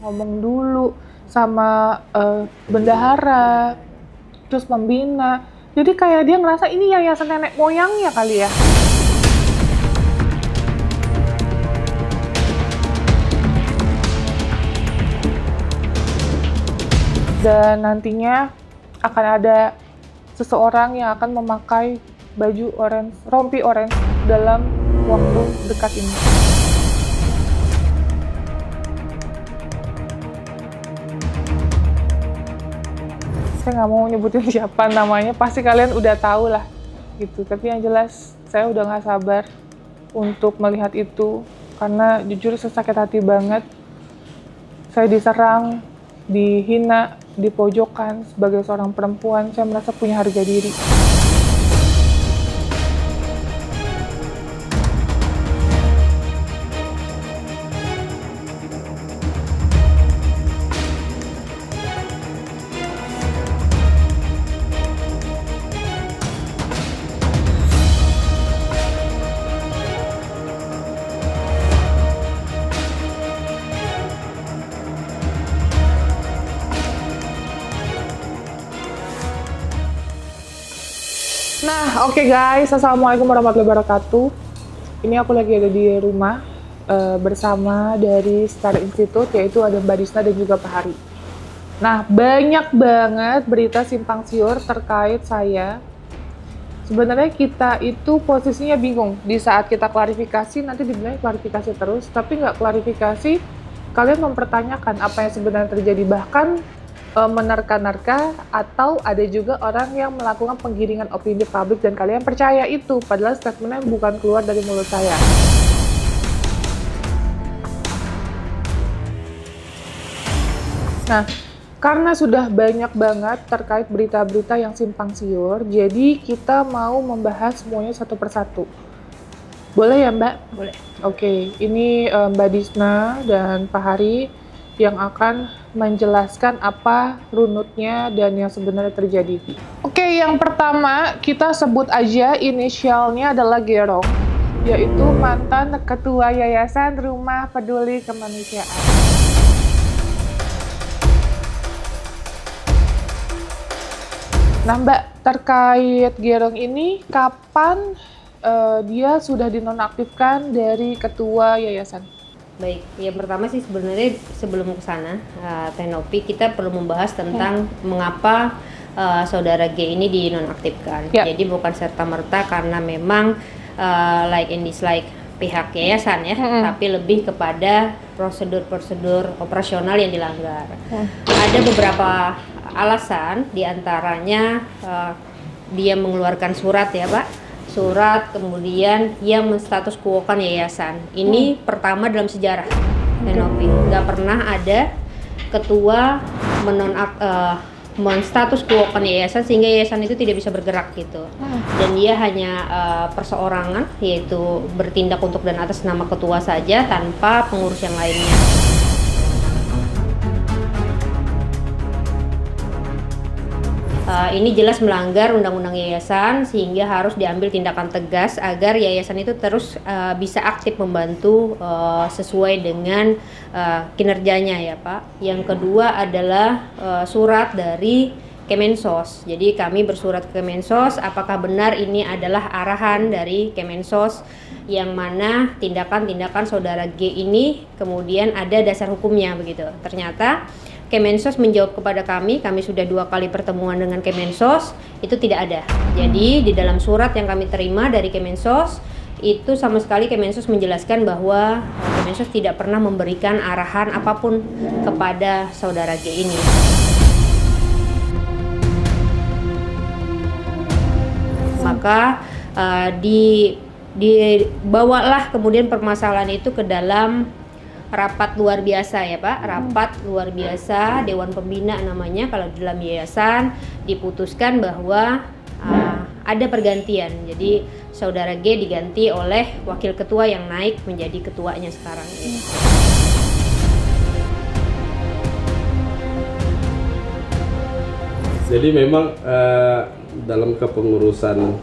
ngomong dulu sama bendahara, terus pembina. Jadi kayak dia ngerasa ini yayasan nenek moyangnya kali ya. Dan nantinya akan ada seseorang yang akan memakai baju orange, rompi orange dalam waktu dekat ini. Saya nggak mau nyebutin siapa namanya, pasti kalian udah tahu lah gitu. Tapi yang jelas saya udah nggak sabar untuk melihat itu karena jujur saya sakit hati banget. Saya diserang, dihina, dipojokkan sebagai seorang perempuan. Saya merasa punya harga diri. Nah, oke guys, assalamualaikum warahmatullahi wabarakatuh. Ini aku lagi ada di rumah bersama dari Star Institute, yaitu ada Mbak Disna dan juga Pak Hari. Nah, banyak banget berita simpang siur terkait saya. Sebenarnya kita itu posisinya bingung. Di saat kita klarifikasi, nanti dibilang klarifikasi terus, tapi nggak klarifikasi, kalian mempertanyakan apa yang sebenarnya terjadi. Bahkan menerka-nerka, atau ada juga orang yang melakukan penggiringan opini publik dan kalian percaya itu, padahal statementnya bukan keluar dari mulut saya. Nah, karena sudah banyak banget terkait berita-berita yang simpang siur, jadi kita mau membahas semuanya satu persatu. Boleh ya Mbak? Boleh. Oke, ini Mbak Disna dan Pak Hari yang akan menjelaskan apa runutnya dan yang sebenarnya terjadi. Oke, yang pertama kita sebut aja inisialnya adalah Gerong, yaitu mantan Ketua Yayasan Rumah Peduli Kemanusiaan. Nah Mbak, terkait Gerong ini, kapan dia sudah dinonaktifkan dari Ketua Yayasan? Baik, yang pertama sih sebenarnya sebelum ke sana, Teh Novi, kita perlu membahas tentang mengapa saudara G ini dinonaktifkan. Jadi bukan serta-merta karena memang like and dislike pihak yayasan ya, tapi lebih kepada prosedur-prosedur operasional yang dilanggar. Ada beberapa alasan, diantaranya dia mengeluarkan surat ya Pak, surat kemudian yang menstatus quo-kan yayasan. Ini pertama dalam sejarah Novi, nggak pernah ada ketua menstatus quo-kan yayasan sehingga yayasan itu tidak bisa bergerak gitu. Dan dia hanya perseorangan, yaitu bertindak untuk dan atas nama ketua saja tanpa pengurus yang lainnya. Ini jelas melanggar undang-undang yayasan sehingga harus diambil tindakan tegas agar yayasan itu terus bisa aktif membantu sesuai dengan kinerjanya ya Pak. Yang kedua adalah surat dari Kemensos. Jadi kami bersurat ke Kemensos apakah benar ini adalah arahan dari Kemensos yang mana tindakan-tindakan saudara G ini kemudian ada dasar hukumnya begitu. Ternyata Kemensos menjawab kepada kami sudah 2 kali pertemuan dengan Kemensos, itu tidak ada. Jadi di dalam surat yang kami terima dari Kemensos, itu sama sekali Kemensos menjelaskan bahwa Kemensos tidak pernah memberikan arahan apapun kepada saudara G ini. Maka dibawalah kemudian permasalahan itu ke dalam rapat luar biasa ya Pak, rapat luar biasa Dewan Pembina namanya kalau di dalam yayasan, diputuskan bahwa ada pergantian. Jadi saudara G diganti oleh wakil ketua yang naik menjadi ketuanya sekarang ini. Jadi memang dalam kepengurusan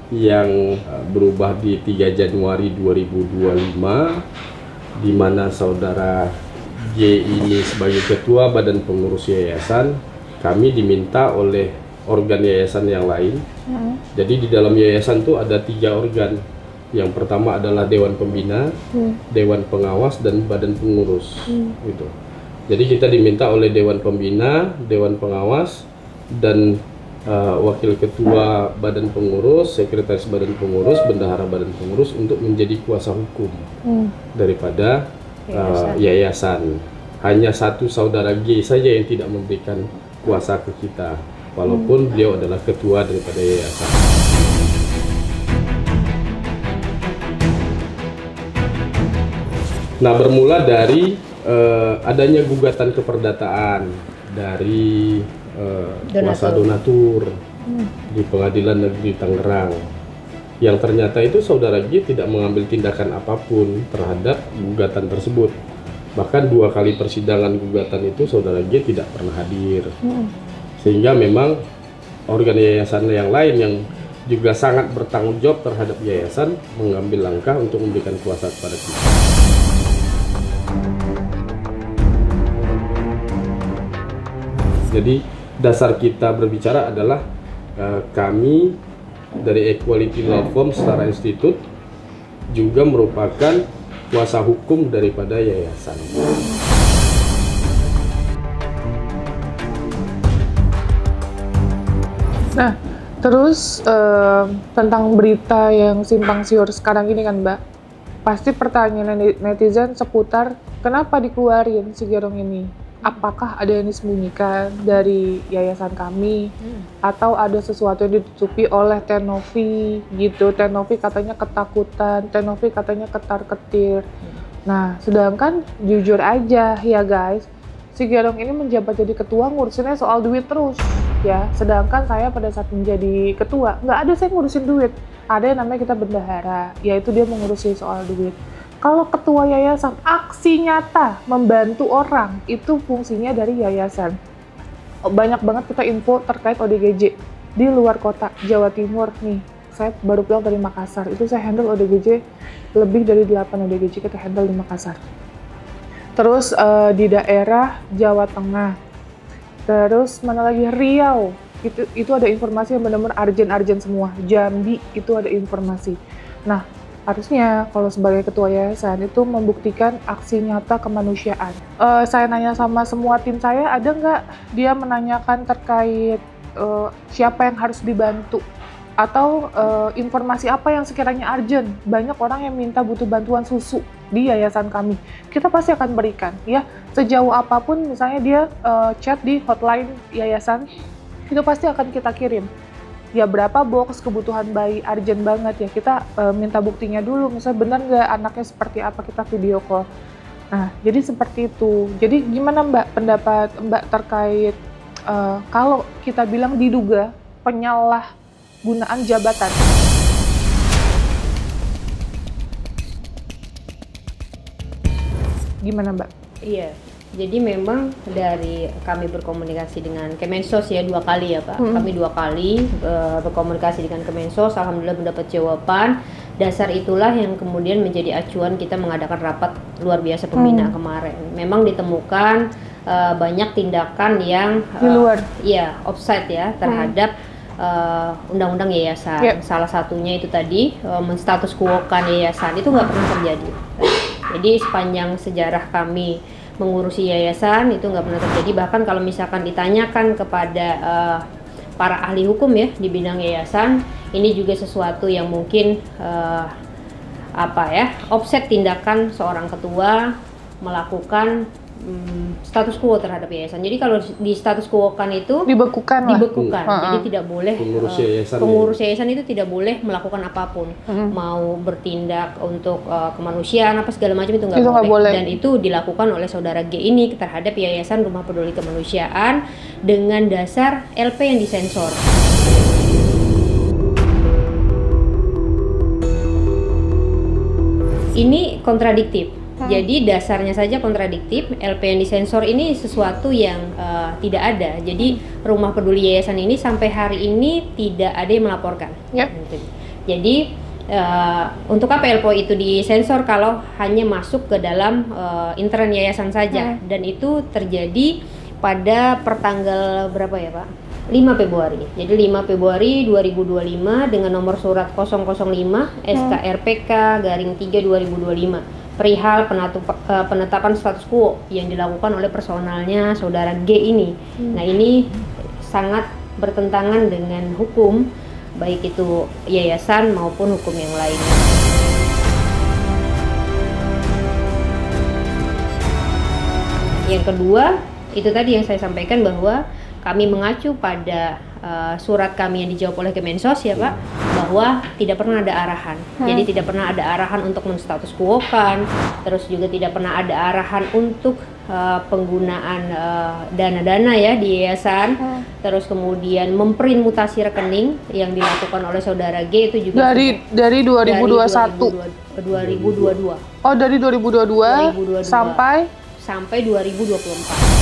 yang berubah di 3 Januari 2025 di mana saudara G ini sebagai ketua badan pengurus yayasan, kami diminta oleh organ yayasan yang lain. Jadi di dalam yayasan itu ada 3 organ. Yang pertama adalah Dewan Pembina, Dewan Pengawas, dan Badan Pengurus. Gitu. Jadi kita diminta oleh Dewan Pembina, Dewan Pengawas, dan Wakil Ketua Badan Pengurus, Sekretaris Badan Pengurus, Bendahara Badan Pengurus untuk menjadi kuasa hukum daripada yayasan. Hanya satu saudara G saja yang tidak memberikan kuasa ke kita, walaupun beliau adalah ketua daripada yayasan. Nah, bermula dari adanya gugatan keperdataan dari kuasa donatur di Pengadilan Negeri Tangerang, yang ternyata itu saudara G tidak mengambil tindakan apapun terhadap gugatan tersebut. Bahkan 2 kali persidangan gugatan itu saudara G tidak pernah hadir. Sehingga memang organ yayasan yang lain yang juga sangat bertanggung jawab terhadap yayasan mengambil langkah untuk memberikan kuasa kepada kita. Jadi dasar kita berbicara adalah kami dari Equality Law Firm Setara Institute juga merupakan kuasa hukum daripada yayasan. Nah, terus tentang berita yang simpang siur sekarang ini kan Mbak, pasti pertanyaan netizen seputar kenapa dikeluarin si Gerong ini? Apakah ada yang disembunyikan dari yayasan kami, atau ada sesuatu yang ditutupi oleh Tenovi gitu? Tenovi katanya ketakutan, Tenovi katanya ketar-ketir. Nah, sedangkan jujur aja ya guys, si Gerong ini menjabat jadi ketua ngurusinnya soal duit terus ya. Sedangkan saya pada saat menjadi ketua nggak ada saya ngurusin duit. Ada yang namanya kita bendahara, yaitu dia mengurusi soal duit. Kalau ketua yayasan aksi nyata membantu orang, itu fungsinya dari yayasan. Banyak banget kita info terkait ODGJ di luar kota Jawa Timur nih. Saya baru pulang dari Makassar, itu saya handle ODGJ lebih dari 8 ODGJ kita handle di Makassar. Terus di daerah Jawa Tengah, terus mana lagi Riau, itu ada informasi yang benar-benar arjen semua. Jambi itu ada informasi. Nah, harusnya kalau sebagai ketua yayasan itu membuktikan aksi nyata kemanusiaan. Saya nanya sama semua tim saya, ada nggak dia menanyakan terkait siapa yang harus dibantu, atau informasi apa yang sekiranya urgent. Banyak orang yang minta butuh bantuan susu di yayasan kami, kita pasti akan berikan ya, sejauh apapun. Misalnya dia chat di hotline yayasan, itu pasti akan kita kirim. Ya berapa box kebutuhan bayi urgent banget ya, kita minta buktinya dulu, misalnya benar nggak anaknya seperti apa, kita video call. Nah, jadi seperti itu. Jadi gimana Mbak pendapat Mbak terkait kalau kita bilang diduga penyalahgunaan jabatan? Gimana Mbak? Iya. Jadi memang dari kami berkomunikasi dengan Kemensos ya 2 kali ya Pak. Kami 2 kali berkomunikasi dengan Kemensos, alhamdulillah mendapat jawaban. Dasar itulah yang kemudian menjadi acuan kita mengadakan rapat luar biasa pembina kemarin. Memang ditemukan banyak tindakan yang di luar, offside ya terhadap undang-undang yayasan. Salah satunya itu tadi menstatus quo-kan yayasan, itu nggak pernah terjadi. Jadi sepanjang sejarah kami mengurusi yayasan itu nggak pernah terjadi. Bahkan kalau misalkan ditanyakan kepada para ahli hukum ya di bidang yayasan, ini juga sesuatu yang mungkin offset tindakan seorang ketua melakukan status quo terhadap yayasan. Jadi kalau di status quo kan itu dibekukan. Jadi tidak boleh pengurus yayasan itu tidak boleh melakukan apapun, mau bertindak untuk kemanusiaan apa segala macam itu nggak boleh. Dan itu dilakukan oleh saudara G ini terhadap Yayasan Rumah Peduli Kemanusiaan dengan dasar LP yang disensor. Ini kontradiktif. Jadi dasarnya saja kontradiktif. LP yang disensor ini sesuatu yang tidak ada. Jadi Rumah Peduli Yayasan ini sampai hari ini tidak ada yang melaporkan. Jadi Untuk apa LPO itu disensor kalau hanya masuk ke dalam intern yayasan saja, dan itu terjadi pada pertanggal berapa ya Pak? 5 Februari. Jadi 5 Februari 2025 dengan nomor surat 005 SKRPK/3 2025 perihal penetapan status quo yang dilakukan oleh personalnya saudara G ini. Nah, ini sangat bertentangan dengan hukum, baik itu yayasan maupun hukum yang lainnya. Yang kedua, itu tadi yang saya sampaikan bahwa kami mengacu pada surat kami yang dijawab oleh Kemensos ya Pak, bahwa tidak pernah ada arahan. Jadi tidak pernah ada arahan untuk menstatus quo-kan, terus juga tidak pernah ada arahan untuk penggunaan dana-dana ya di yayasan, terus kemudian memprint mutasi rekening yang dilakukan oleh saudara G itu juga dari 2021 ke 2022. Oh, dari 2022 sampai 2024.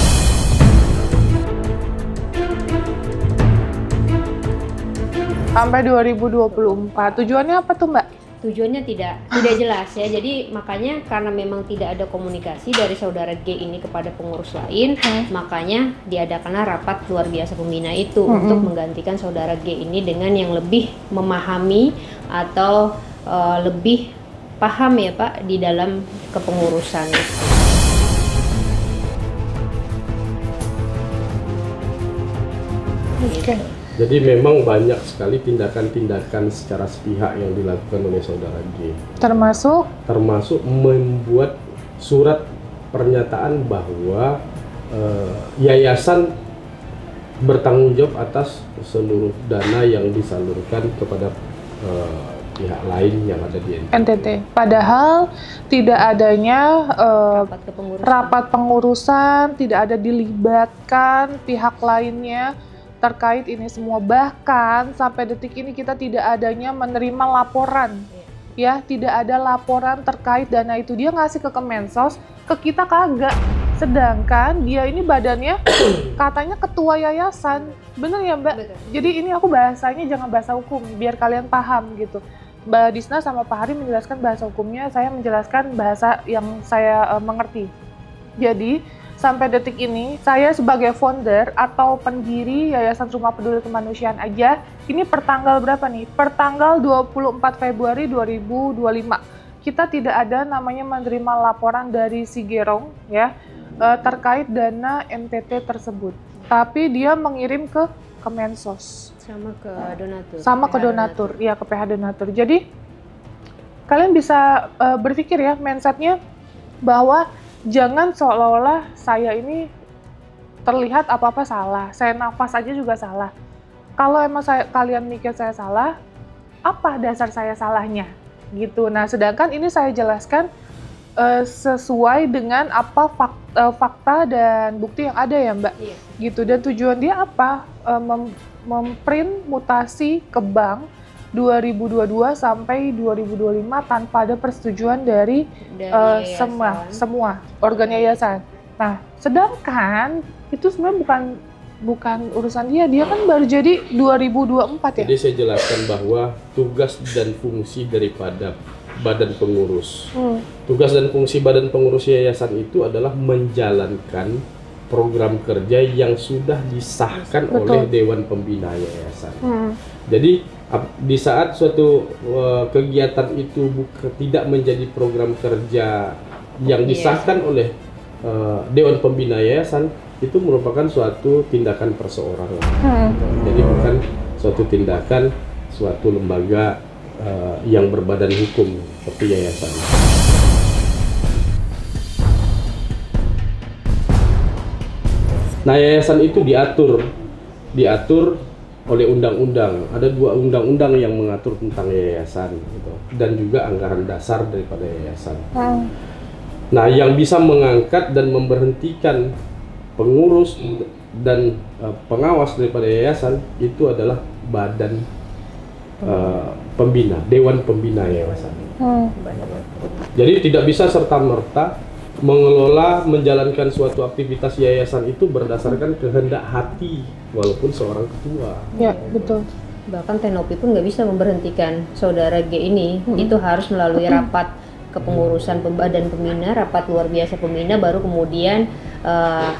Sampai 2024. Tujuannya apa tuh, Mbak? Tujuannya tidak jelas ya. Jadi makanya karena memang tidak ada komunikasi dari saudara G ini kepada pengurus lain, makanya diadakanlah rapat luar biasa pembina itu untuk menggantikan saudara G ini dengan yang lebih memahami atau lebih paham ya Pak di dalam kepengurusan itu. Oke. Jadi memang banyak sekali tindakan-tindakan secara sepihak yang dilakukan oleh saudara G. Termasuk membuat surat pernyataan bahwa yayasan bertanggung jawab atas seluruh dana yang disalurkan kepada pihak lain yang ada di NTT. Padahal tidak adanya rapat pengurusan, tidak ada dilibatkan pihak lainnya terkait ini semua. Bahkan sampai detik ini kita tidak adanya menerima laporan, ya, tidak ada laporan terkait dana itu. Dia ngasih ke Kemensos, ke kita kagak. Sedangkan dia ini badannya katanya ketua yayasan, bener ya Mbak? Betul. Jadi ini aku bahasanya jangan bahasa hukum, biar kalian paham gitu. Mbak Disna sama Pak Hari menjelaskan bahasa hukumnya, saya menjelaskan bahasa yang saya mengerti. Jadi sampai detik ini, saya sebagai founder atau pendiri Yayasan Rumah Peduli Kemanusiaan aja, ini pertanggal berapa nih? Pertanggal 24 Februari 2025. Kita tidak ada namanya menerima laporan dari si Gerong ya, terkait dana NTT tersebut. Tapi dia mengirim ke Kemensos. Sama ke donatur. Sama ke donatur, ya ke PH donatur. Jadi, kalian bisa berpikir ya, mindsetnya bahwa jangan seolah-olah saya ini terlihat apa-apa salah, saya nafas aja juga salah. Kalau emang kalian mikir saya salah, apa dasar saya salahnya? Gitu. Nah, sedangkan ini saya jelaskan sesuai dengan apa fakta dan bukti yang ada ya Mbak. Iya. Gitu. Dan tujuan dia apa? Memprint mutasi ke bank 2022 sampai 2025 tanpa ada persetujuan dari semua organ yayasan. Nah, sedangkan itu sebenarnya bukan urusan dia kan baru jadi 2024 ya. Jadi saya jelaskan bahwa tugas dan fungsi daripada badan pengurus. Tugas dan fungsi badan pengurus yayasan itu adalah menjalankan program kerja yang sudah disahkan oleh Dewan Pembina Yayasan. Jadi di saat suatu kegiatan itu tidak menjadi program kerja yang disahkan oleh Dewan Pembina Yayasan, itu merupakan suatu tindakan perseorangan. Jadi bukan suatu tindakan suatu lembaga yang berbadan hukum seperti yayasan. Nah, yayasan itu diatur oleh undang-undang. Ada 2 undang-undang yang mengatur tentang yayasan, gitu, dan juga anggaran dasar daripada yayasan. Nah, yang bisa mengangkat dan memberhentikan pengurus dan pengawas daripada yayasan itu adalah badan pembina, Dewan Pembina Yayasan. Jadi tidak bisa serta-merta menjalankan suatu aktivitas yayasan itu berdasarkan kehendak hati walaupun seorang ketua. Ya, betul. Bahkan Teknopi pun nggak bisa memberhentikan saudara G ini. Itu harus melalui rapat kepengurusan badan pembina, rapat luar biasa pembina, baru kemudian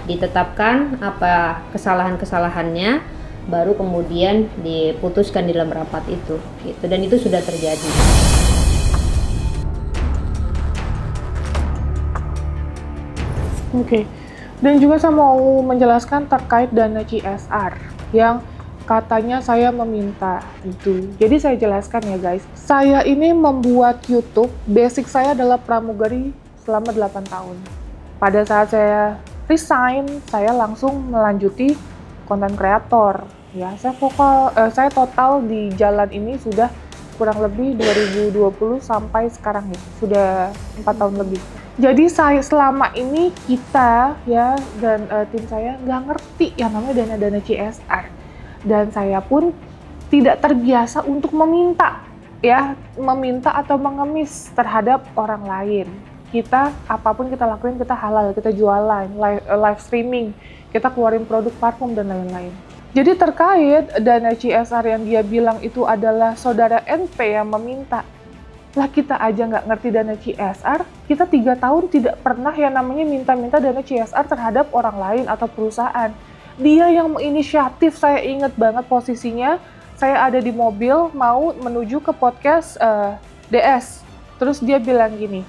ditetapkan apa kesalahan-kesalahannya, baru kemudian diputuskan di dalam rapat itu gitu. Dan itu sudah terjadi. Oke. Dan juga saya mau menjelaskan terkait dana CSR yang katanya saya meminta itu. Jadi saya jelaskan ya guys. Saya ini membuat YouTube, basic saya adalah pramugari selama 8 tahun. Pada saat saya resign, saya langsung melanjuti konten kreator. Ya, saya total di jalan ini sudah kurang lebih 2020 sampai sekarang ya. Sudah 4 tahun lebih. Jadi selama ini kita ya dan tim saya nggak ngerti yang namanya dana-dana CSR, dan saya pun tidak terbiasa untuk meminta atau mengemis terhadap orang lain. Kita apapun kita lakuin, kita halal, kita jualan, live streaming, kita keluarin produk parfum dan lain-lain. Jadi terkait dana CSR yang dia bilang itu adalah saudara NP yang meminta. Lah kita aja nggak ngerti dana CSR, kita 3 tahun tidak pernah yang namanya minta-minta dana CSR terhadap orang lain atau perusahaan. Dia yang menginisiatif, saya ingat banget posisinya, saya ada di mobil mau menuju ke podcast DS. Terus dia bilang gini,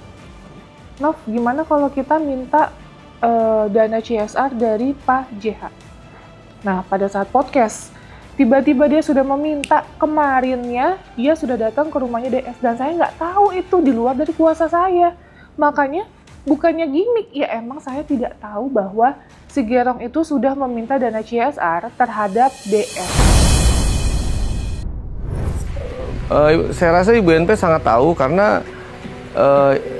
Nov, gimana kalau kita minta dana CSR dari Pak JH? Nah, pada saat podcast, tiba-tiba dia sudah meminta, kemarinnya dia sudah datang ke rumahnya DS dan saya nggak tahu itu di luar dari kuasa saya. Makanya bukannya gimmick, ya emang saya tidak tahu bahwa si Gerong itu sudah meminta dana CSR terhadap DS. Saya rasa Ibu NP sangat tahu karena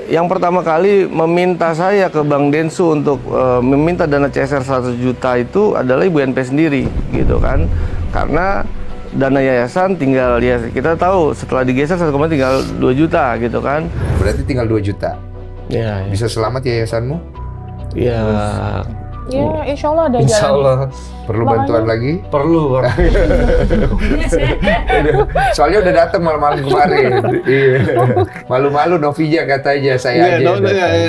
yang pertama kali meminta saya ke Bang Densu untuk meminta dana CSR 100 juta itu adalah Ibu NP sendiri gitu kan. Karena dana yayasan tinggal, ya kita tahu setelah digeser 1, tinggal 2 juta gitu kan. Berarti tinggal 2 juta. Ya. Bisa selamat yayasanmu? Ya. Ya, insya Allah ada Insya jalan. Allah. Perlu bantuan lagi? Perlu. Soalnya udah datang malam-malam kemarin. Iya. Malu-malu Novija katanya saya aja.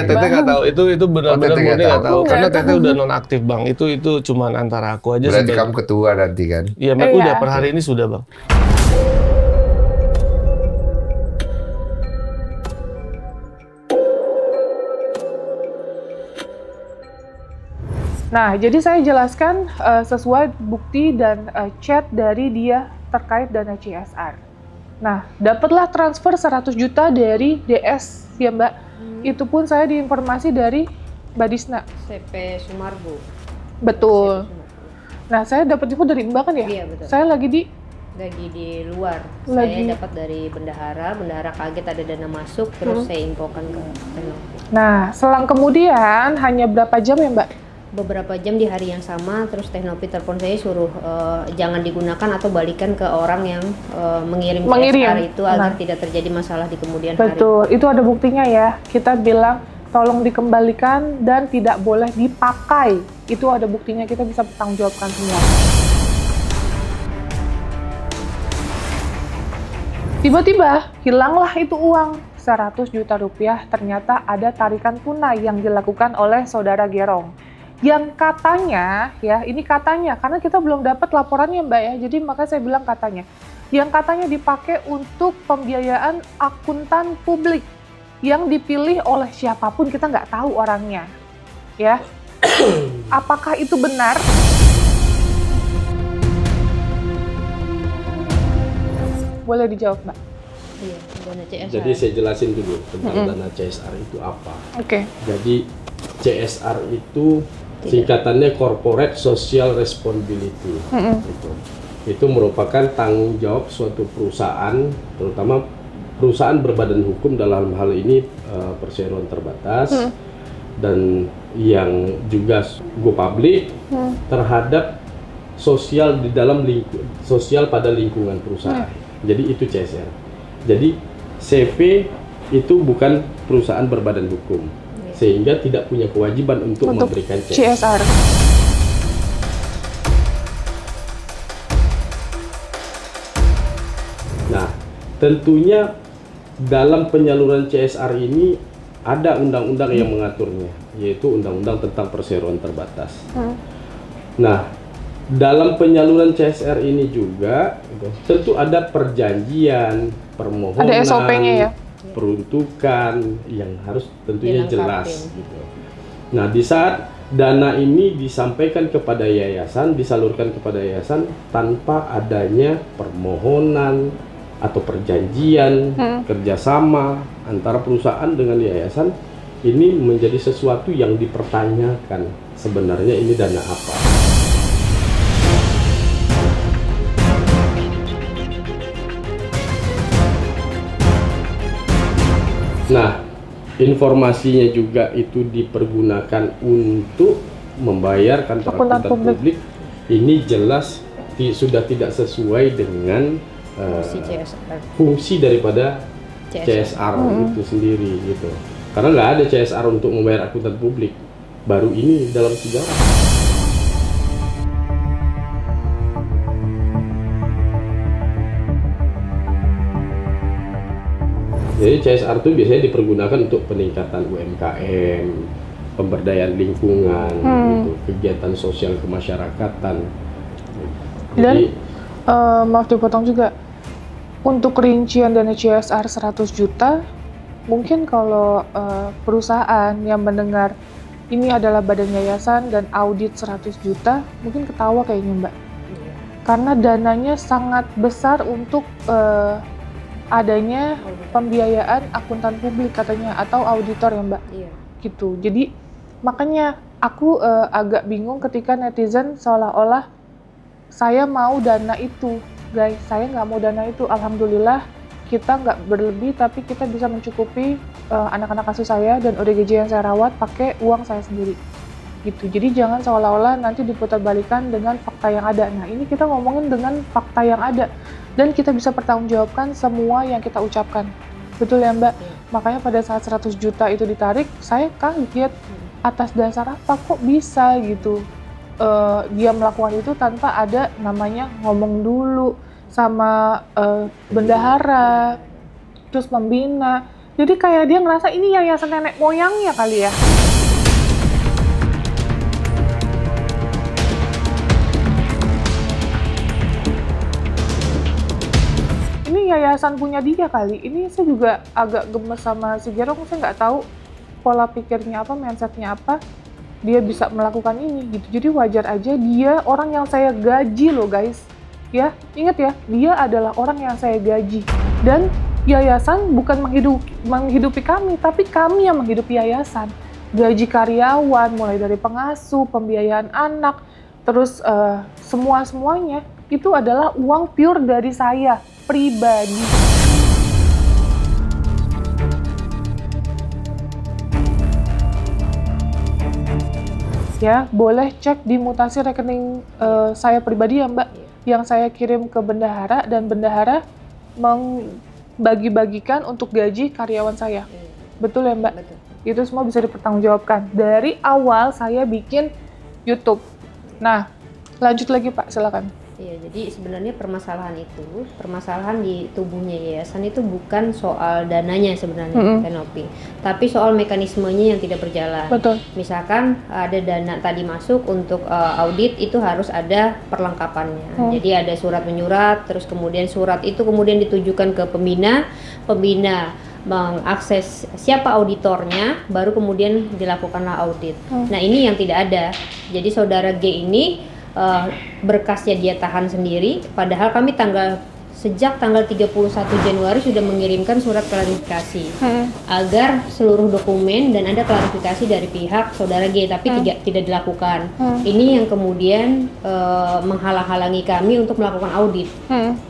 Teteh nggak tahu. Itu benar-benar Teteh murni nggak tahu. tahu. Karena Teteh udah nonaktif Bang. Itu cuman antara aku aja. Berarti kamu ketua nanti kan? Iya, Iya. udah per hari ini sudah Bang. Nah, jadi saya jelaskan sesuai bukti dan chat dari dia terkait dana CSR. Nah, dapatlah transfer 100 juta dari DS, ya Mbak. Itu pun saya diinformasi dari Mbak Disna. CP Sumargo. Betul. Nah, saya dapat info dari Mbak kan ya? Iya, betul. Saya lagi di luar. Lagi. Saya dapat dari bendahara kaget ada dana masuk, terus saya infokan ke Teknopi. Nah, selang kemudian hanya berapa jam ya Mbak? Beberapa jam di hari yang sama, terus Teknopi telepon saya suruh jangan digunakan atau balikan ke orang yang mengirim CSR itu agar tidak terjadi masalah di kemudian hari. Betul, itu ada buktinya ya. Kita bilang tolong dikembalikan dan tidak boleh dipakai. Itu ada buktinya, kita bisa bertanggungjawabkan semua. Tiba-tiba hilanglah itu uang 100 juta rupiah. Ternyata ada tarikan tunai yang dilakukan oleh saudara Gerong. Yang katanya, ya ini katanya, karena kita belum dapat laporannya Mbak ya, jadi makanya saya bilang katanya. Yang katanya dipakai untuk pembiayaan akuntan publik yang dipilih oleh siapapun, kita nggak tahu orangnya. Ya, apakah itu benar? Boleh dijawab Mbak. Iya, dana CSR. Jadi saya jelasin dulu tentang dana CSR itu apa. Oke. Jadi CSR itu singkatannya Corporate Social Responsibility. Itu merupakan tanggung jawab suatu perusahaan, terutama perusahaan berbadan hukum dalam hal ini perseroan terbatas dan yang juga go public terhadap sosial di dalam sosial pada lingkungan perusahaan. Jadi itu CSR. Jadi CV itu bukan perusahaan berbadan hukum, sehingga tidak punya kewajiban untuk memberikan CSR. tentunya dalam penyaluran CSR ini ada undang-undang yang mengaturnya, yaitu undang-undang tentang perseroan terbatas. Nah, dalam penyaluran CSR ini juga tentu ada perjanjian, permohonan, ada SOP-nya ya, peruntukan yang harus tentunya Dilengkapi. jelas gitu. Nah, di saat dana ini disampaikan kepada yayasan, disalurkan kepada yayasan tanpa adanya permohonan atau perjanjian kerjasama antara perusahaan dengan yayasan, ini menjadi sesuatu yang dipertanyakan, sebenarnya ini dana apa. Nah, informasinya juga itu dipergunakan untuk membayarkan Akuntan akuntan publik. Ini jelas sudah tidak sesuai dengan Fungsi CSR. fungsi daripada CSR itu sendiri gitu. Karena nggak ada CSR untuk membayar akuntan publik. Baru ini dalam sejarah. Jadi CSR itu biasanya dipergunakan untuk peningkatan UMKM, pemberdayaan lingkungan, gitu, kegiatan sosial kemasyarakatan. Jadi, maaf dipotong juga, untuk rincian dana CSR 100 juta, mungkin kalau perusahaan yang mendengar ini adalah badan yayasan dan audit 100 juta, mungkin ketawa kayaknya Mbak. Karena dananya sangat besar untuk adanya pembiayaan akuntan publik katanya, atau auditor ya Mbak. Iya. Gitu. Jadi makanya aku agak bingung ketika netizen seolah-olah saya mau dana itu, guys. Saya nggak mau dana itu. Alhamdulillah kita nggak berlebih, tapi kita bisa mencukupi anak-anak asuh saya dan ODGJ yang saya rawat pakai uang saya sendiri. Gitu. Jadi jangan seolah-olah nanti diputarbalikkan dengan fakta yang ada. Nah, ini kita ngomongin dengan fakta yang ada dan kita bisa pertanggungjawabkan semua yang kita ucapkan. Betul ya Mbak? Makanya pada saat 100 juta itu ditarik, saya kaget atas dasar apa kok bisa gitu. Dia melakukan itu tanpa ada namanya ngomong dulu sama bendahara, terus pembina. Jadi kayak dia ngerasa ini yayasan nenek moyangnya kali ya. Ini yayasan punya dia kali. Ini saya juga agak gemes sama si Gerong. Saya nggak tahu pola pikirnya apa, mindsetnya apa. Dia bisa melakukan ini gitu. Jadi wajar aja, dia orang yang saya gaji loh guys. Ya, ingat ya, dia adalah orang yang saya gaji. Dan yayasan bukan menghidupi kami, tapi kami yang menghidupi yayasan. Gaji karyawan, mulai dari pengasuh, pembiayaan anak, terus semua-semuanya itu adalah uang pure dari saya pribadi. Ya, boleh cek di mutasi rekening saya pribadi ya Mbak, yang saya kirim ke bendahara dan bendahara membagi-bagikan untuk gaji karyawan saya. Betul ya Mbak? Betul. Itu semua bisa dipertanggungjawabkan. Dari awal saya bikin YouTube. Nah, lanjut lagi Pak, silakan. Iya, jadi sebenarnya permasalahan di tubuhnya yayasan itu bukan soal dananya sebenarnya, Kenopi, tapi soal mekanismenya yang tidak berjalan. Betul. Misalkan ada dana tadi masuk untuk audit, itu harus ada perlengkapannya. Jadi ada surat menyurat, terus kemudian surat itu kemudian ditujukan ke pembina mengakses siapa auditornya, baru kemudian dilakukanlah audit. Nah, ini yang tidak ada. Jadi saudara G ini berkasnya dia tahan sendiri, padahal kami sejak tanggal 31 Januari sudah mengirimkan surat klarifikasi agar seluruh dokumen dan ada klarifikasi dari pihak saudara G, tapi tidak dilakukan. Ini yang kemudian menghalang-halangi kami untuk melakukan audit.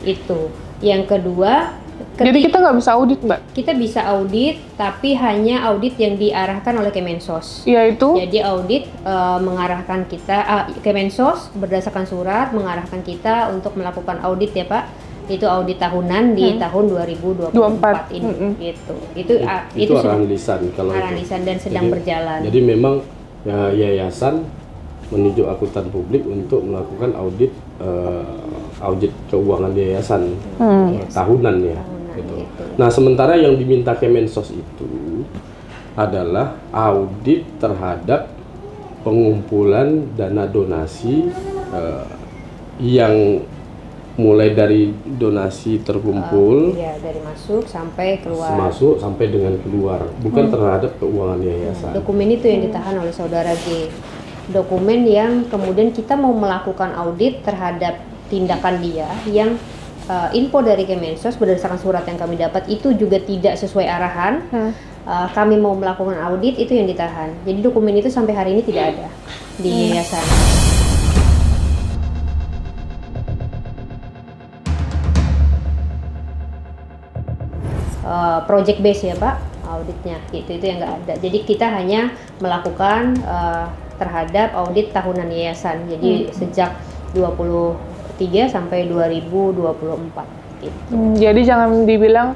Itu. Yang kedua, jadi kita nggak bisa audit Mbak? Kita bisa audit, tapi hanya audit yang diarahkan oleh Kemensos. Yaitu? Jadi audit mengarahkan kita, Kemensos berdasarkan surat mengarahkan kita untuk melakukan audit ya Pak. Itu audit tahunan di tahun 2024 ini. Gitu. Itu arahan lisan kalau arahan lisan dan sedang berjalan. Jadi memang yayasan menunjuk akuntan publik untuk melakukan audit keuangan yayasan tahunan ya. Gitu. Nah, sementara yang diminta Kemensos itu adalah audit terhadap pengumpulan dana donasi yang mulai dari donasi terkumpul, dari masuk sampai keluar. Masuk sampai dengan keluar, bukan terhadap keuangan yayasan. Dokumen itu yang ditahan oleh saudara G. Dokumen yang kemudian kita mau melakukan audit terhadap tindakan dia yang info dari Kemensos berdasarkan surat yang kami dapat itu juga tidak sesuai arahan. Kami mau melakukan audit itu yang ditahan. Jadi dokumen itu sampai hari ini tidak ada di yayasan. Project base ya Pak auditnya gitu, itu yang nggak ada. Jadi kita hanya melakukan terhadap audit tahunan yayasan. Jadi sejak 23 sampai 2024 gitu. Jadi jangan dibilang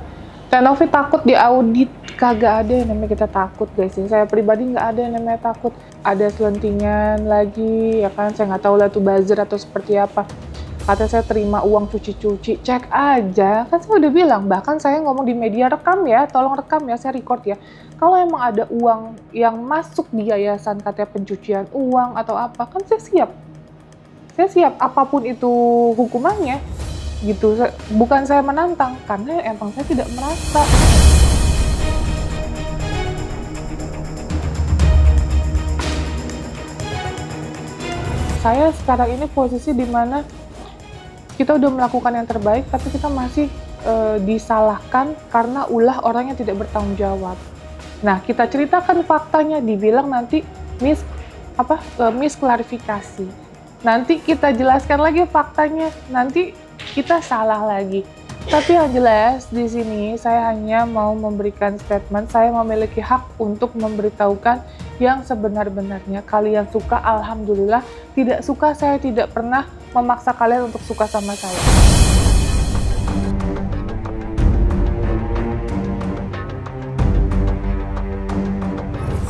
Teh Novi takut diaudit, kagak ada yang namanya kita takut guys. Saya pribadi nggak ada yang namanya takut. Ada selentingan lagi ya kan, saya nggak tahu lah tuh buzzer atau seperti apa. Kata saya terima uang cuci-cuci, cek aja. Kan saya udah bilang, bahkan saya ngomong di media, rekam ya, tolong rekam ya, saya record ya. Kalau emang ada uang yang masuk di yayasan katanya pencucian uang atau apa, kan saya siap. Saya siap, apapun itu hukumannya. Gitu, bukan saya menantang, karena emang saya tidak merasa. Saya sekarang ini posisi di mana kita udah melakukan yang terbaik, tapi kita masih disalahkan karena ulah orang yang tidak bertanggung jawab. Nah, kita ceritakan faktanya, dibilang nanti misklarifikasi. Nanti kita jelaskan lagi faktanya, nanti kita salah lagi. Tapi yang jelas di sini saya hanya mau memberikan statement, saya memiliki hak untuk memberitahukan yang sebenar-benarnya. Kalian suka, alhamdulillah. Tidak suka, saya tidak pernah memaksa kalian untuk suka sama saya.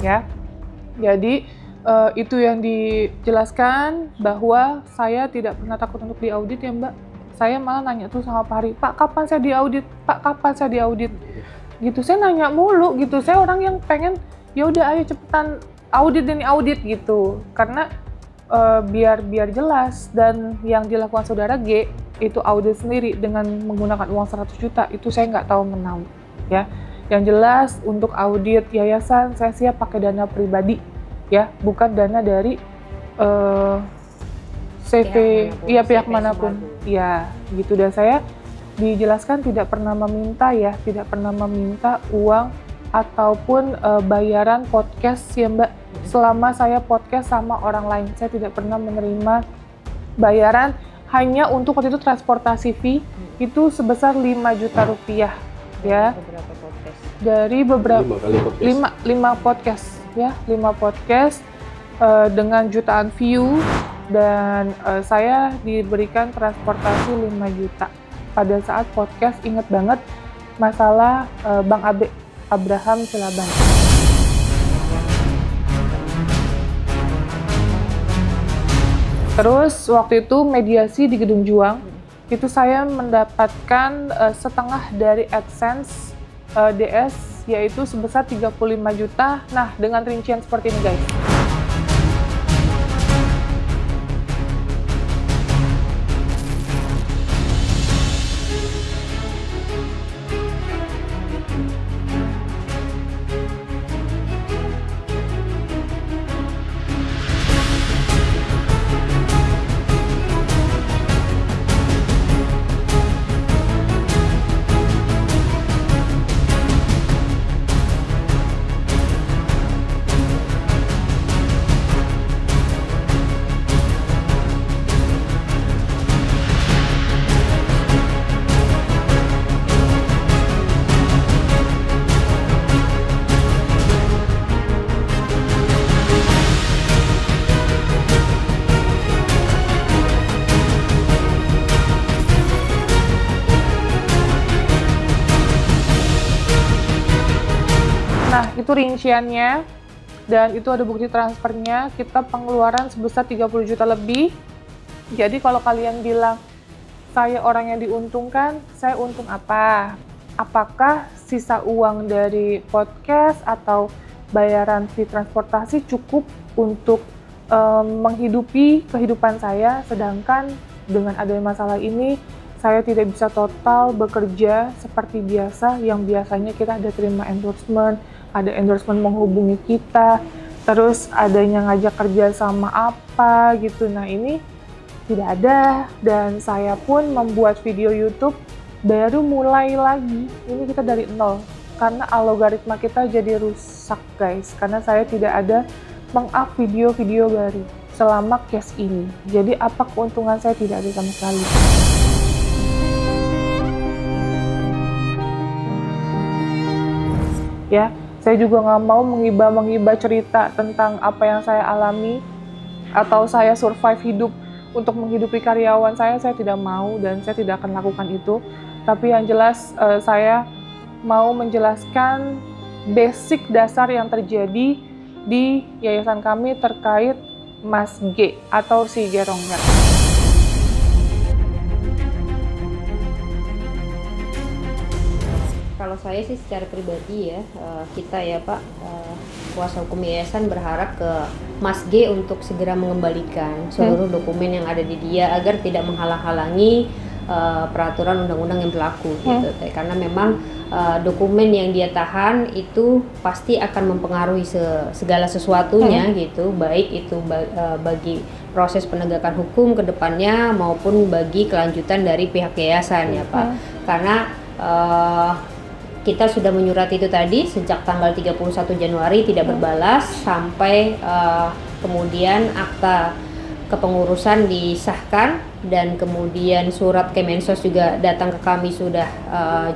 Ya, jadi itu yang dijelaskan, bahwa saya tidak pernah takut untuk diaudit ya Mbak. Saya malah nanya tuh sama Pak Hari, Pak kapan saya diaudit? Pak kapan saya diaudit? Gitu, saya nanya mulu gitu. Saya orang yang pengen, ya udah ayo cepetan audit ini audit gitu. Karena biar jelas. Dan yang dilakukan saudara G itu audit sendiri dengan menggunakan uang 100 juta, itu saya nggak tahu menau ya. Yang jelas untuk audit yayasan saya siap pakai dana pribadi ya, bukan dana dari CV, pihak manapun, ya gitu. Dan saya dijelaskan tidak pernah meminta ya, tidak pernah meminta uang ataupun bayaran podcast ya Mbak. Selama saya podcast sama orang lain, saya tidak pernah menerima bayaran, hanya untuk waktu itu transportasi fee itu sebesar 5 juta rupiah ya. Dari beberapa 5 podcast ya, 5 podcast dengan jutaan view. Dan saya diberikan transportasi 5 juta pada saat podcast. Ingat banget masalah Bang Abraham Silaban. Terus waktu itu mediasi di Gedung Juang, itu saya mendapatkan setengah dari AdSense DS, yaitu sebesar 35 juta. Nah, dengan rincian seperti ini guys. Nah, itu rinciannya, dan itu ada bukti transfernya. Kita pengeluaran sebesar 30 juta lebih. Jadi kalau kalian bilang, saya orang yang diuntungkan, saya untung apa? apakah sisa uang dari podcast atau bayaran fee transportasi cukup untuk menghidupi kehidupan saya, sedangkan dengan adanya masalah ini saya tidak bisa total bekerja seperti biasa, yang biasanya kita ada terima endorsement, ada endorsement menghubungi kita, terus adanya ngajak kerja sama apa gitu. Nah ini tidak ada, dan saya pun membuat video YouTube baru mulai lagi, ini kita dari nol, karena algoritma kita jadi rusak guys, karena saya tidak ada meng-up video-video baru selama case ini. Jadi apa keuntungan saya? Tidak ada sama sekali. Ya, saya juga nggak mau menghibah cerita tentang apa yang saya alami atau saya survive hidup untuk menghidupi karyawan saya tidak mau dan saya tidak akan lakukan itu. Tapi yang jelas saya mau menjelaskan basic dasar yang terjadi di yayasan kami terkait Mas G atau si Gerongga. Kalau saya sih secara pribadi ya, kita ya Pak, kuasa hukum yayasan berharap ke Mas G untuk segera mengembalikan seluruh dokumen yang ada di dia agar tidak menghalang-halangi peraturan undang-undang yang berlaku gitu. Karena memang dokumen yang dia tahan itu pasti akan mempengaruhi segala sesuatunya gitu, baik itu bagi proses penegakan hukum ke depannya maupun bagi kelanjutan dari pihak yayasan ya Pak. Karena kita sudah menyurat itu tadi sejak tanggal 31 Januari tidak berbalas sampai kemudian akta kepengurusan disahkan dan kemudian surat Kemensos juga datang ke kami sudah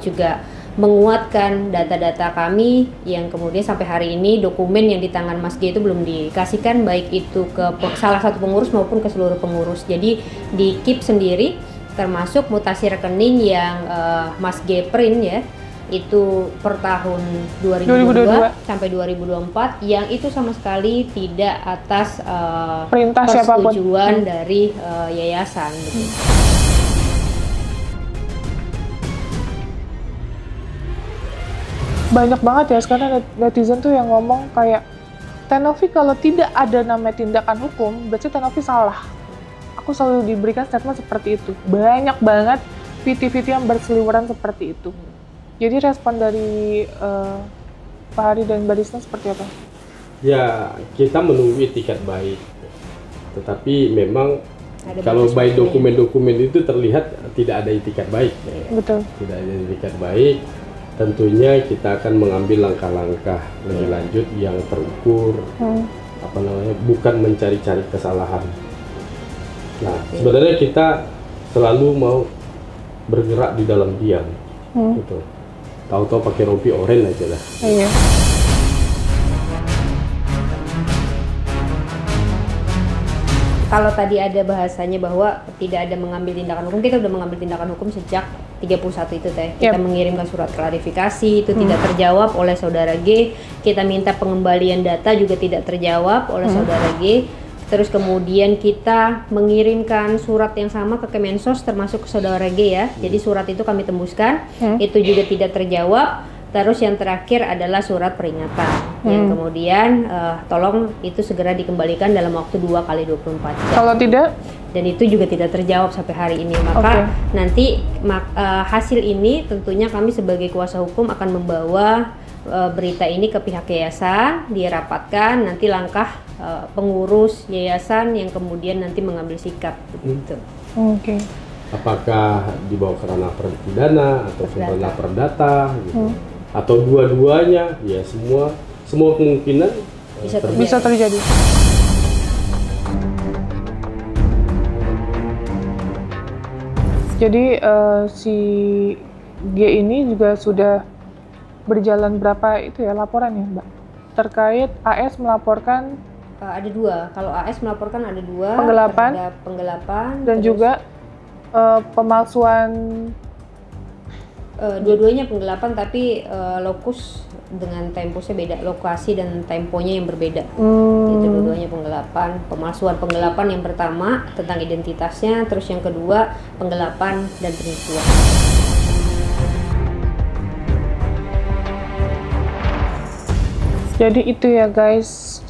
juga menguatkan data-data kami yang kemudian sampai hari ini dokumen yang di tangan Mas G itu belum dikasihkan baik itu ke salah satu pengurus maupun ke seluruh pengurus. Jadi di keep sendiri termasuk mutasi rekening yang Mas G print ya, itu per tahun 2022 sampai 2024 yang itu sama sekali tidak atas perintah persetujuan dari yayasan gitu. Banyak banget ya sekarang netizen tuh yang ngomong kayak Tenovi kalau tidak ada namanya tindakan hukum berarti Tenovi salah. Aku selalu diberikan statement seperti itu. Banyak banget VT-VT yang berseliweran seperti itu. Jadi respon dari Pak Hari dan Mbak Risna seperti apa? Ya, kita menunggu itikat baik. Tetapi memang kalau baik dokumen-dokumen itu terlihat tidak ada itikat baik. Betul. Tidak ada itikat baik. Tentunya kita akan mengambil langkah-langkah lebih lanjut yang terukur, bukan mencari-cari kesalahan. Nah, sebenarnya kita selalu mau bergerak di dalam diam, gitu. Tahu-tahu pakai rompi oranye aja lah. Iya. Kalau tadi ada bahasanya bahwa tidak ada mengambil tindakan hukum, kita sudah mengambil tindakan hukum sejak 31 itu teh. Kita mengirimkan surat klarifikasi itu tidak terjawab oleh saudara G. Kita minta pengembalian data juga tidak terjawab oleh saudara G. Terus kemudian kita mengirimkan surat yang sama ke Kemensos termasuk ke saudara G ya. Jadi surat itu kami tembuskan, itu juga tidak terjawab. Terus yang terakhir adalah surat peringatan yang kemudian tolong itu segera dikembalikan dalam waktu 2 kali 24 jam. Kalau tidak? Dan itu juga tidak terjawab sampai hari ini. Maka nanti hasil ini tentunya kami sebagai kuasa hukum akan membawa berita ini ke pihak yayasan, dirapatkan, nanti langkah pengurus yayasan yang kemudian nanti mengambil sikap begitu. Oke. Apakah dibawa ke ranah pidana atau ke ranah perdata gitu. Atau dua-duanya, ya semua kemungkinan bisa terjadi. Jadi si G ini juga sudah berjalan berapa itu ya laporan ya Mbak? Terkait AS melaporkan ada 2. Kalau AS melaporkan ada 2. Penggelapan dan juga pemalsuan. Dua-duanya penggelapan tapi lokus dengan temposnya beda, lokasi dan temponya yang berbeda. Itu dua-duanya penggelapan. Pemalsuan penggelapan yang pertama tentang identitasnya, terus yang kedua penggelapan dan penipuan. Jadi itu ya guys,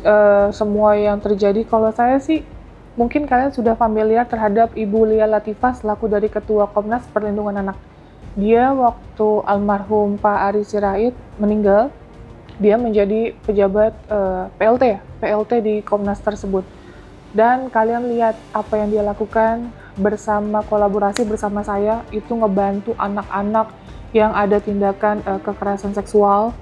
semua yang terjadi. Kalau saya sih, mungkin kalian sudah familiar terhadap Ibu Lia Latifah selaku dari Ketua Komnas Perlindungan Anak. Dia waktu almarhum Pak Ari Sirait meninggal, dia menjadi pejabat PLT ya, PLT di Komnas tersebut. Dan kalian lihat apa yang dia lakukan bersama kolaborasi bersama saya, itu ngebantu anak-anak yang ada tindakan kekerasan seksual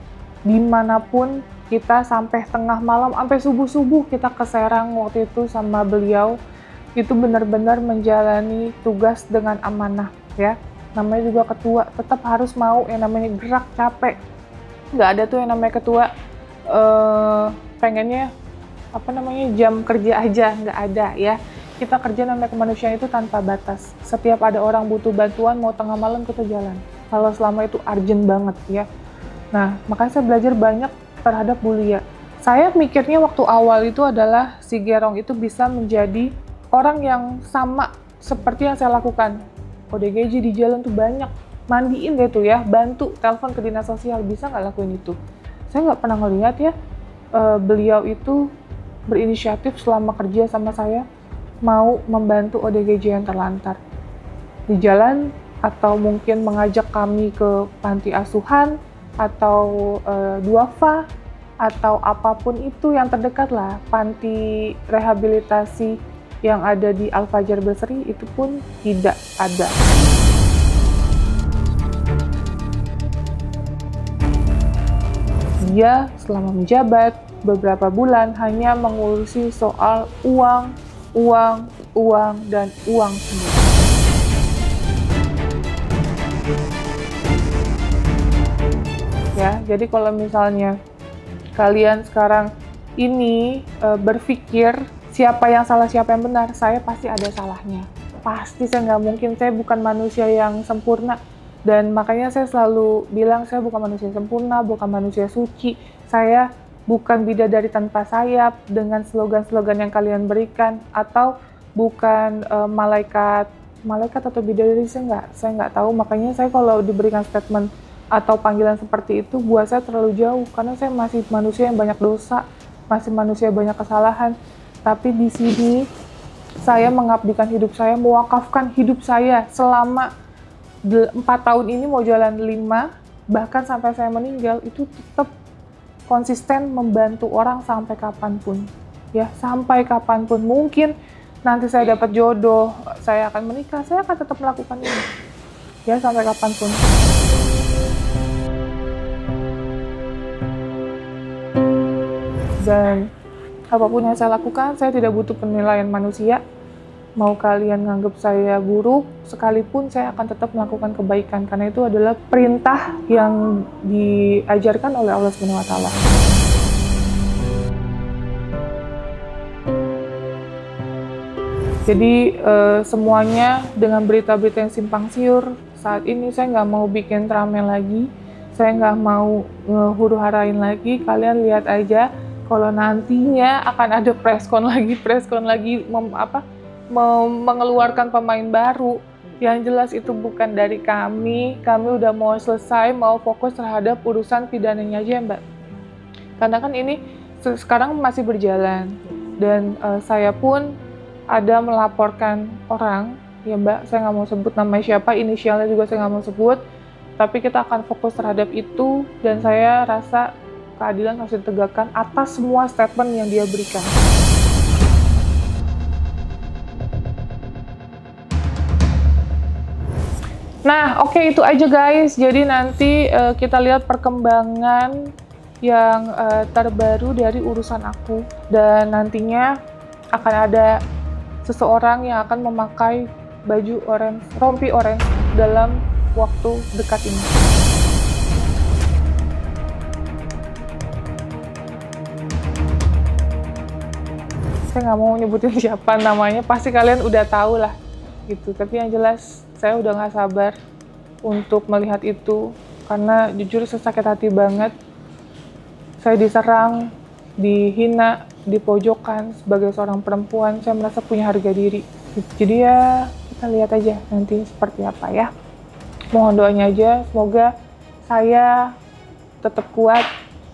dimanapun. Kita sampai tengah malam, sampai subuh-subuh kita ke Serang waktu itu sama beliau. Itu benar-benar menjalani tugas dengan amanah ya. Namanya juga ketua, tetap harus mau yang namanya gerak capek. Nggak ada tuh yang namanya ketua pengennya jam kerja aja, nggak ada ya. Kita kerja namanya kemanusiaan itu tanpa batas. Setiap ada orang butuh bantuan, mau tengah malam kita jalan. Kalau selama itu urgent banget ya. Nah, makanya saya belajar banyak terhadap Bu Lia. Saya mikirnya waktu awal itu adalah si Gerong itu bisa menjadi orang yang sama seperti yang saya lakukan. ODGJ di jalan tuh banyak, mandiin deh tuh ya, bantu, telepon ke dinas sosial, bisa nggak lakuin itu? Saya nggak pernah ngelihat ya, beliau itu berinisiatif selama kerja sama saya, mau membantu ODGJ yang terlantar. Di jalan, atau mungkin mengajak kami ke panti asuhan, atau duafa, atau apapun itu yang terdekat lah, panti rehabilitasi yang ada di Al-Fajar Basri itu pun tidak ada. Dia selama menjabat beberapa bulan hanya mengurusi soal uang, dan uang semua. Ya, jadi kalau misalnya kalian sekarang ini berpikir siapa yang salah, siapa yang benar, saya pasti ada salahnya. Pasti, saya nggak mungkin, saya bukan manusia yang sempurna. Dan makanya saya selalu bilang, saya bukan manusia sempurna, bukan manusia suci. Saya bukan bidadari tanpa sayap dengan slogan-slogan yang kalian berikan. Atau bukan malaikat atau bidadari, saya nggak tahu. Makanya saya kalau diberikan statement atau panggilan seperti itu, buat saya terlalu jauh, karena saya masih manusia yang banyak dosa, masih manusia yang banyak kesalahan. Tapi di sini saya mengabdikan hidup saya, mewakafkan hidup saya selama 4 tahun ini, mau jalan 5, bahkan sampai saya meninggal, itu tetap konsisten membantu orang sampai kapanpun. Ya, sampai kapanpun. Mungkin nanti saya dapat jodoh, saya akan menikah, saya akan tetap melakukan ini. Ya, sampai kapanpun. Dan apapun yang saya lakukan, saya tidak butuh penilaian manusia. Mau kalian nganggap saya buruk, sekalipun saya akan tetap melakukan kebaikan, karena itu adalah perintah yang diajarkan oleh Allah SWT. Jadi semuanya dengan berita-berita yang simpang siur saat ini, saya nggak mau bikin rame lagi, saya nggak mau huru-harain lagi. Kalian lihat aja, kalau nantinya akan ada preskon lagi mengeluarkan pemain baru, yang jelas itu bukan dari kami udah mau selesai, mau fokus terhadap urusan pidananya aja Mbak. Karena kan ini sekarang masih berjalan, dan saya pun ada melaporkan orang, ya Mbak, saya nggak mau sebut namanya siapa, inisialnya juga saya nggak mau sebut, tapi kita akan fokus terhadap itu, dan saya rasa keadilan harus ditegakkan atas semua statement yang dia berikan. Nah, oke, itu aja guys. Jadi nanti kita lihat perkembangan yang terbaru dari urusan aku. Dan nantinya akan ada seseorang yang akan memakai baju orange, rompi orange dalam waktu dekat ini. Saya nggak mau nyebutin siapa namanya, pasti kalian udah tahu lah gitu. Tapi yang jelas saya udah nggak sabar untuk melihat itu, karena jujur saya sakit hati banget. Saya diserang, dihina, dipojokkan sebagai seorang perempuan. Saya merasa punya harga diri. Jadi ya kita lihat aja nanti seperti apa ya. Mohon doanya aja, semoga saya tetap kuat,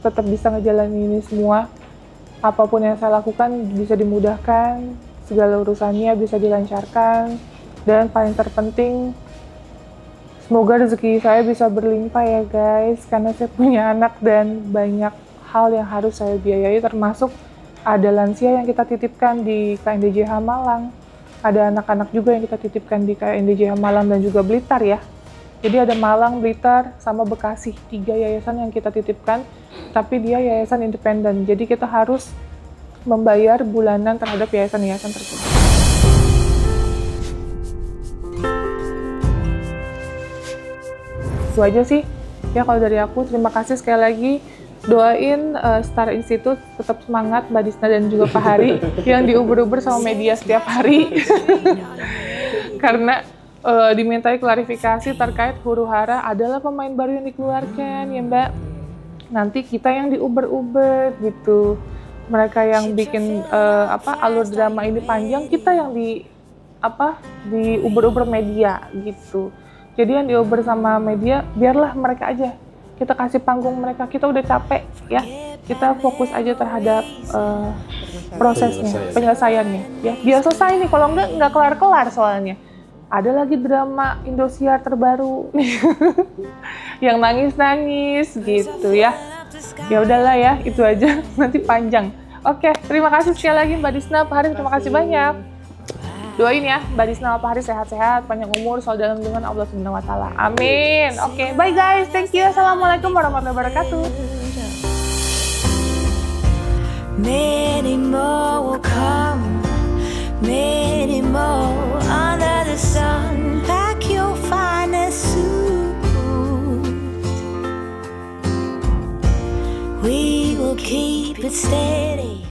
tetap bisa ngejalanin ini semua. Apapun yang saya lakukan bisa dimudahkan, segala urusannya bisa dilancarkan, dan paling terpenting semoga rezeki saya bisa berlimpah ya guys, karena saya punya anak dan banyak hal yang harus saya biayai, termasuk ada lansia yang kita titipkan di KNDJH Malang, ada anak-anak juga yang kita titipkan di KNDJH Malang dan juga Blitar ya. Jadi ada Malang, Blitar, sama Bekasi, 3 yayasan yang kita titipkan, tapi dia yayasan independen. Jadi kita harus membayar bulanan terhadap yayasan-yayasan tersebut. Itu aja sih. Ya kalau dari aku, terima kasih sekali lagi. Doain Star Institute tetap semangat, Mbak Disna dan juga Pak Hari, yang diuber-uber sama media setiap hari. Karena dimintai klarifikasi terkait huru hara adalah pemain baru yang dikeluarkan ya Mbak. Nanti kita yang diuber-uber gitu. Mereka yang bikin alur drama ini panjang, kita yang diuber-uber media gitu. Jadi yang diuber sama media biarlah mereka aja. Kita kasih panggung mereka. Kita udah capek ya. Kita fokus aja terhadap prosesnya, penyelesaiannya ya. Biar selesai nih, kalau nggak kelar-kelar soalnya. Ada lagi drama Indosiar terbaru yang nangis-nangis gitu ya. Ya udahlah ya, itu aja, nanti panjang. Oke, terima kasih sekali lagi Mbak Disna, Pak Hari, terima kasih banyak. Doain ya Mbak Disna, Pak Hari sehat-sehat, panjang umur, selalu dalam lindungan Allah Subhanahu wa taala. Amin. Oke, bye guys. Thank you. Assalamualaikum warahmatullahi wabarakatuh. Many more will come, many more under the sun. Pack your finest suit. We will keep it steady.